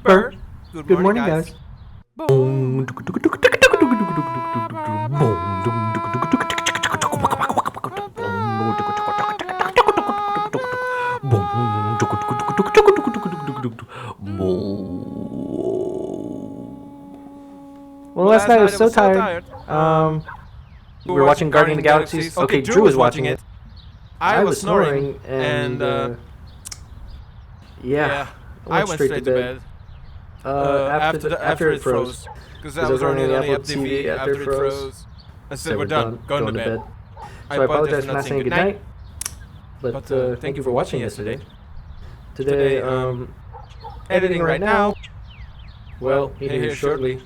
Bert. Good morning, guys. Well, last night I was so tired. We were watching Guardian of the Galaxies. Okay, Drew was watching it. I was snoring, and yeah, I went straight to bed. After it froze, because I was running the Apple TV after it froze. I said, we're done, going to bed. So I apologize for not saying goodnight, but thank you for watching yesterday. Today, editing right now. Well, here shortly.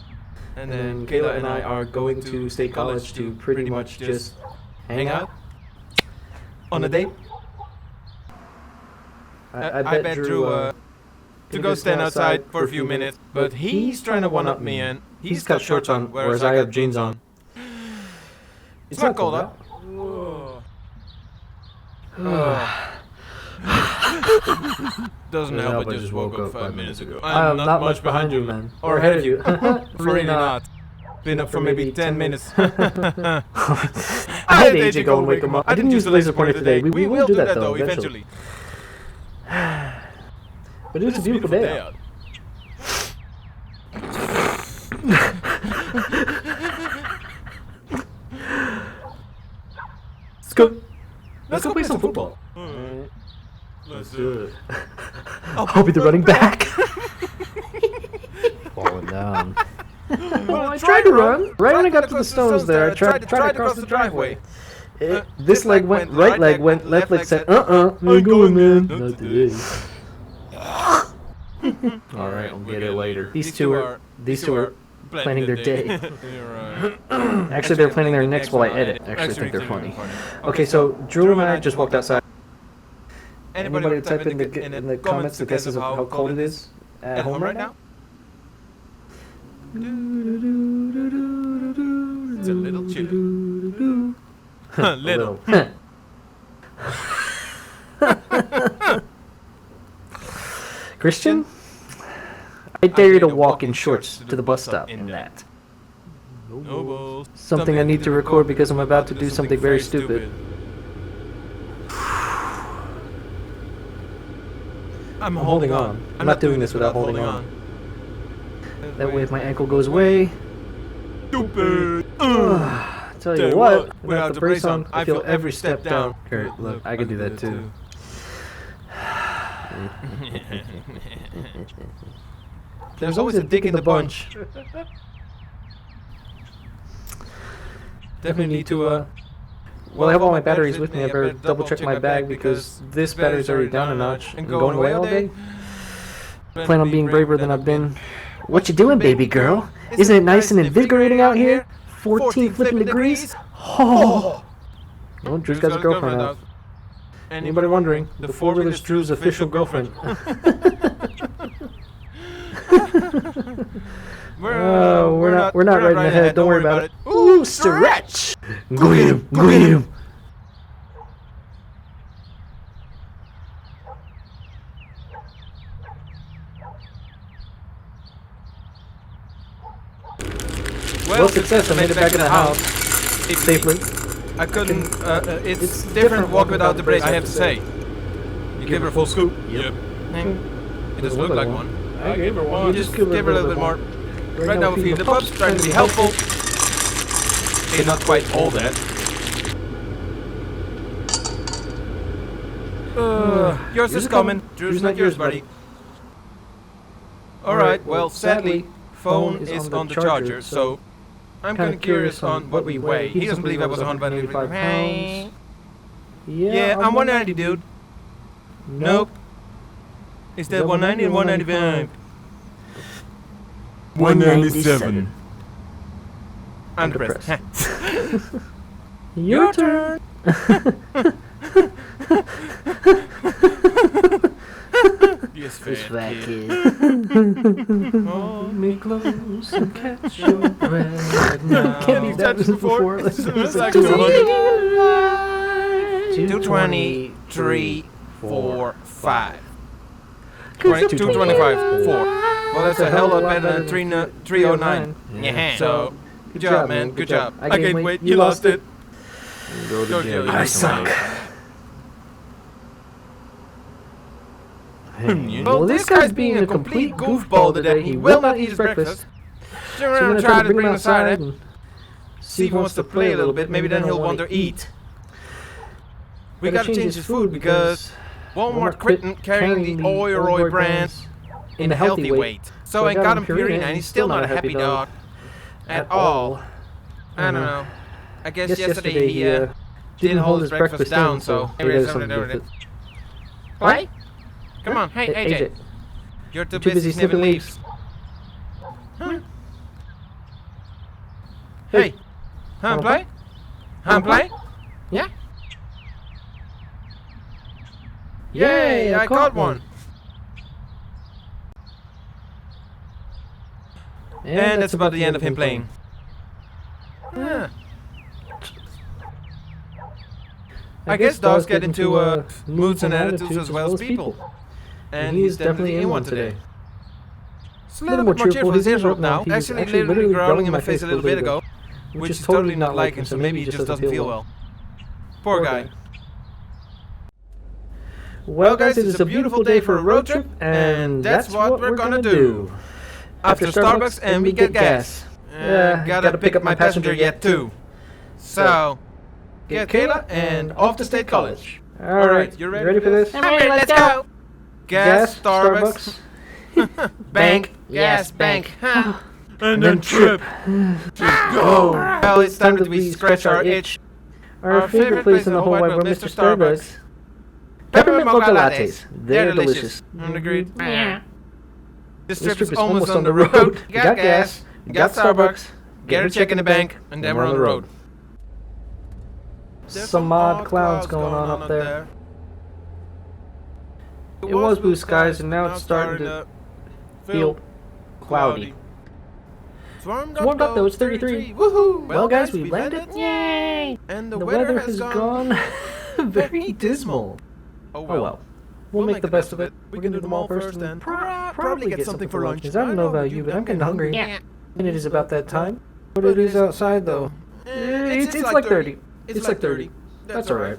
And then Kayla and I are going to State College to pretty much just hang out on a date. I bet Drew to go stand outside for a few minutes, but he's trying to one-up me, and he's got shorts on, whereas I have jeans on. It's not cold out. Doesn't help, I just woke up 5 minutes ago. I'm not much behind you, man. Or ahead of you. Really not. Been up for maybe 10 minutes. I had AJ go and wake him up. I didn't use the laser pointer today. We will do that though, eventually. But it was a beautiful day out. Let's go play some football. Alright. Let's do it. I'll be the running back. Falling down. Well, I tried to run. Right when I got to the stones there, I tried to cross the driveway. This leg went, right leg went, left leg said, I'm going, man. Not today. Alright, I'll get it later. These two are planning their day. Actually, they're planning their next while I edit. Actually, I think they're funny. Okay, so Drew and I just walked outside. Anybody type in the comments the guesses of how cold it is at home right now? It's a little chilly. Little. Christian? I dare you to walk in shorts to the bus stop in that. Something I need to record because I'm about to do something very stupid. I'm holding on. I'm not doing this without holding on. That way if my ankle goes away... Stupid! Tell you what, without the brace on, I feel every step down. Here, look, I can do that too. There's always a dick in the bunch. Definitely need to, well, I have all my batteries with me. I better double check my bag because this battery's already down a notch. And going away all day? Plan on being braver than I've been. What you doing, baby girl? Isn't it nice and invigorating out here? 14 flipping degrees? Oh! Well, Drew's got his girlfriend out. Anybody wondering? The four-wheeler's Drew's official girlfriend. We're not right in the head. Don't worry about it. Ooh, stretch! Go get him! Go get him! Well, success, I made it back in the house. Safely. I couldn't, it's different walk without the brace, I have to say. You give her a full scoop? Yep. It doesn't look like one. I gave her one. You just give her a little bit more. Right now we feed the pups, trying to be helpful. They're not quite all that. Yours is coming. Drew's not yours, buddy. Alright, well, sadly, phone is on the charger, so I'm kind of curious on what we weigh. He doesn't believe I was 185 pounds. Yeah, I'm 190, dude. Nope. Is that 190 and 195? 197. I'm depressed. Your turn. Yes, fat kid. Hold me close and catch your breath. No, can't be that before. Let's like 220, 3, 4, 5. 22, 25, 4. Well, that's a hell of a lot better than 309. Yeah. So, good job, man. Good job. I gained weight. You lost it. Go to jail. I suck. Well, this guy's being a complete goofball today. He will not eat his breakfast. So we're going to try to bring him outside and see if he wants to play a little bit. Maybe then he'll want to eat. We got to change his food because Walmart quit carrying the Oi brands in a healthy weight. So I got him Purina and he's still not a happy dog at all. I don't know. I guess yesterday he didn't hold his breakfast down, so maybe there's something to do with it. What? Come on, hey AJ. You're too busy sniffing leaves. Huh? Hey, play? Play? Yeah? Yay, I caught one. And that's about the end of him playing. Yeah. I guess dogs get into moods and attitudes as well as people. And he's definitely in one today. It's a little bit more cheerful. His ears are up now. Actually literally growling in my face a little bit ago. Which is totally not like him, so maybe he just doesn't feel well. Poor guy. Well guys, it is a beautiful day for a road trip, and that's what we're gonna do. After Starbucks and we get gas. Gotta pick up my passenger yet too. So, get Kayla and off to State College. Alright, you ready for this? I'm ready, let's go. Gas, Starbucks, bank, gas, bank, and then trip. Go! Well, it's time that we scratch our itch. Our favorite place in the whole wide world, Mr. Starbucks. Peppermint mocha lattes. They're delicious. Agreed? Yeah. This trip is almost on the road. You got gas, you got Starbucks, get a check in the bank, and then we're on the road. Some odd clouds going on up there. It was blue skies, and now it's starting to feel cloudy. It's warmed up though, it's 33. Woohoo! Well guys, we landed. Yay! And The weather has gone very dismal. Oh well. We'll make the best of it. We can do them all first and probably get something for lunch. I don't know about you, but I'm kind of hungry. Yeah. And it is about that time. But it is outside though. It's like 30. It's like 30. That's alright.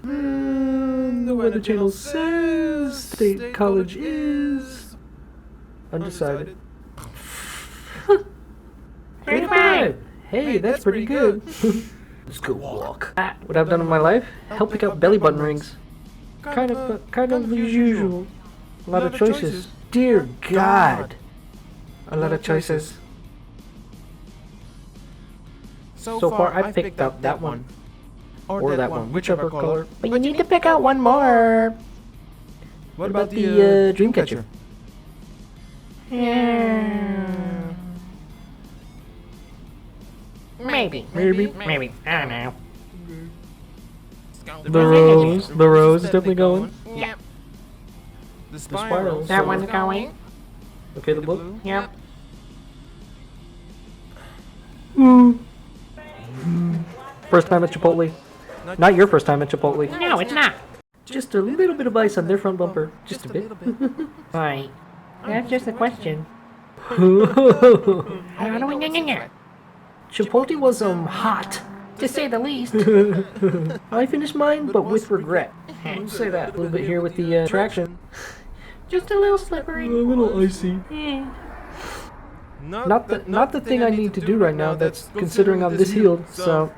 The Weather Channel says State College is undecided. 35! Hey, that's pretty good. Let's go walk. What I've done in my life? Help pick out belly button rings. Kind of as usual. A lot of choices. Dear God. A lot of choices. So far, I've picked out that one. Or that one, whichever color. But you need to pick out one more. What about the Dreamcatcher? Yeah. Maybe. I don't know. The rose is definitely going. Yep. The spirals. That one's going. Okay, the blue. Yep. First time at Chipotle. Not your first time at Chipotle. No, it's not. Just a little bit of ice on their front bumper. Just a bit. Why? That's just a question. Chipotle was hot. To say the least. I finished mine, but with regret. I'll say that. A little bit here with the traction. Just a little slippery. A little icy. Not the thing I need to do right now. That's considering I'm this healed. So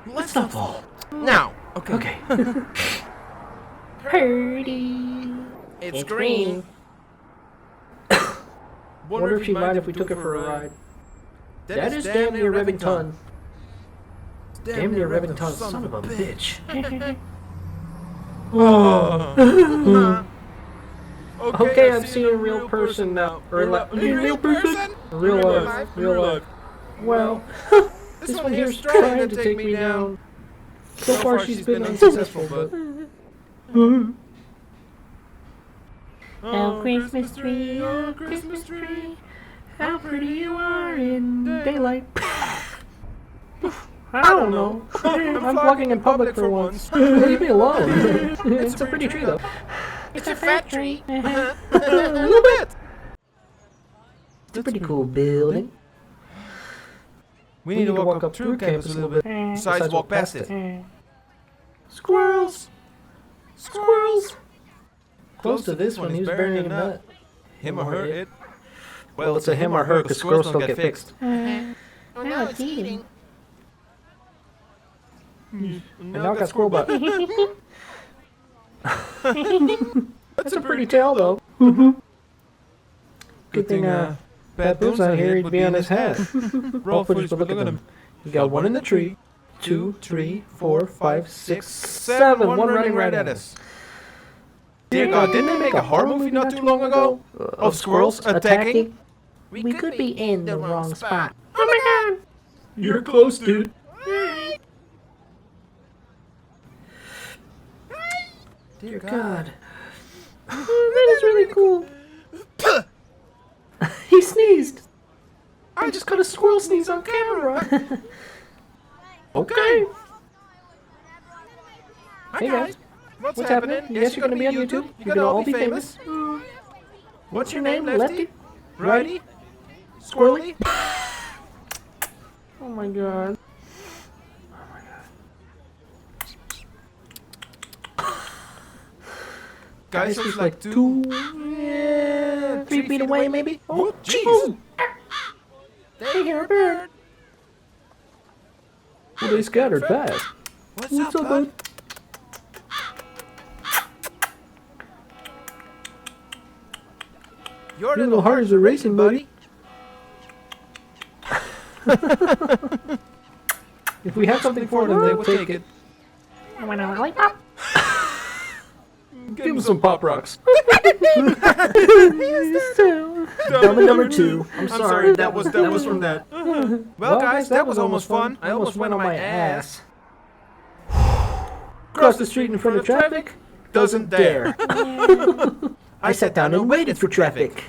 let's not fall. Now. Okay. Purdy. It's green. Wonder if she'd mind if we took her for a ride. That is damn near revving ton. Damn near revving ton. Son of a bitch. Okay, I'm seeing a real person now. Real person? Real life. Real life. Well, this one here's trying to take me down. So far she's been unsuccessful, but... Oh, Christmas tree, how pretty you are in daylight. I don't know. I'm vlogging in public for once. Leave me alone. It's a pretty tree, though. It's a factory. A little bit. It's a pretty cool building. We need to walk up through campus a little bit. Besides, walk past it. Squirrels! Squirrels. Close to this one, he's burying a nut. Him or her, it. Well, it's a him or her, because squirrels don't get fixed. Oh, now it's eating. And now I got squirrel butt. That's a pretty tail, though. Good thing, Bad Boom's not here, he'd be on his head. Roll footage, but look at him. You got one in the tree, 2, 3, 4, 5, 6, 7. One running right at us. Dear God, didn't they make a horror movie not too long ago? Of squirrels attacking? We could be in the wrong spot. Oh my God! You're close, dude. Dear God. Oh, that is really cool. He sneezed. I just got a squirrel sneeze on camera. Okay. Hey guys. What's happening? Yes, you're gonna be on YouTube. You're gonna all be famous. What's your name? Lefty? Righty? Squirrely? Oh my God. Guys, This looks is like like 2, 3 feet away, maybe. Oh, jeez! They hear a bird. Well, they scattered fast. What's up, bud? Your Your little heart is a racing, buddy. If we have something for them, they will take it. I want a lollipop. Give them some pop rocks. So, Dumb and Number 2. I'm I'm sorry, that was from that. Well, guys, that was almost fun. I almost went on my ass. Cross the street in front of traffic? Doesn't dare. I sat down and waited for traffic.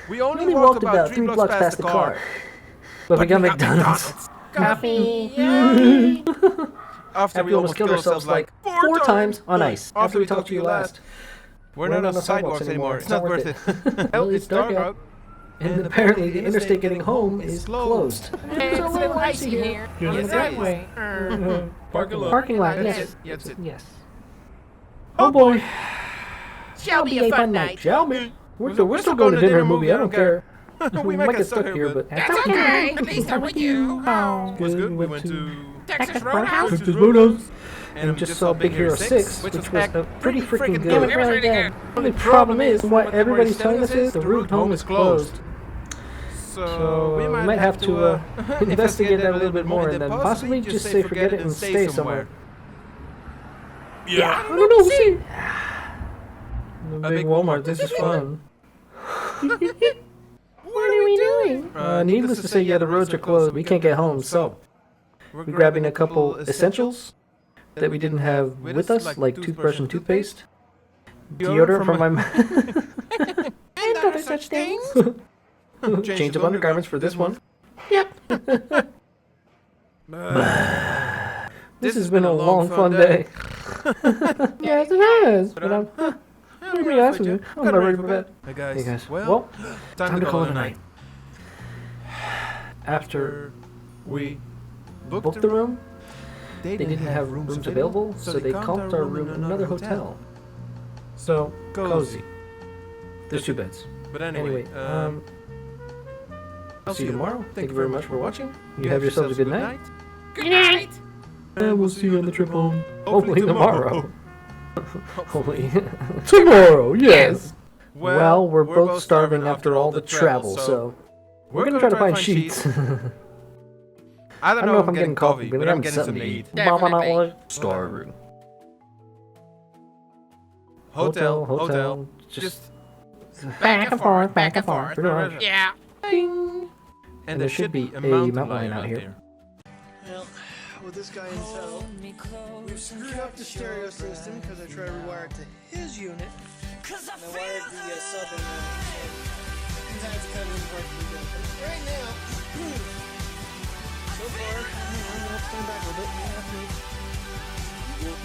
We only Only walked about 3 blocks past the car. But we got McDonald's. coffee. Yay. After we almost killed ourselves like 4 times on ice. after we talked to you last. We're not on the sidewalks anymore. It's not worth it. Hell, it's dark out. And apparently the interstate getting home is closed. It's a little icy here. Here's Yes, the it driveway. Parking lot. Parking lot, That's yes. it. That's it. Yes. Oh boy. Shall be a fun night. Shall we? We're still going to dinner movie, I don't care. We might get stuck here, but That's okay. At least I'm with you. Oh. was good. We went to Texas Roadhouse. Texas Roadhouse. and And just saw Big Hero 6, which was a pretty freaking It was good. really good. The only problem is, what everybody's telling us is, the route home is closed. So we might have to investigate that a little bit more and then possibly just say forget it and stay somewhere. Yeah. I don't know, we'll see. The big Walmart, this is fun. What are we doing? Needless to say, yeah, the roads are closed. We can't get home, so we're grabbing a couple essentials that we didn't have with us, like toothbrush and toothpaste, deodorant from my And other such things. change of undergarments for this one. Yep. This has been a long, fun day. Yes, it has. But I'm really asking you. I'm not ready for bed. Hey guys. Hey guys, Well, time to call it a night. After we booked the room, they didn't have rooms available, so they called our room another hotel. So, cozy. There's 2 beds. But Anyway, I'll see you tomorrow. Thank you very much for watching. You have yourselves a good night. Good night. And we'll see you on the trip home. Hopefully tomorrow. Hopefully. Tomorrow, yes. Well, we're both starving after all the travel, so we're gonna try to find sheets. I don't know if I'm getting coffee, but I'm getting some to eat. Definitely. Starving. Hotel. Just Back and forth, back and forth. pretty much. Yeah. Ding. And there should be a mountain lion out here. Well, with this guy in tow, we screwed up the stereo system because I tried to rewire it to his unit. And I wired the sub in there. And that's kind of hard to do. But right now, so far, I'm going to stand back a little bit.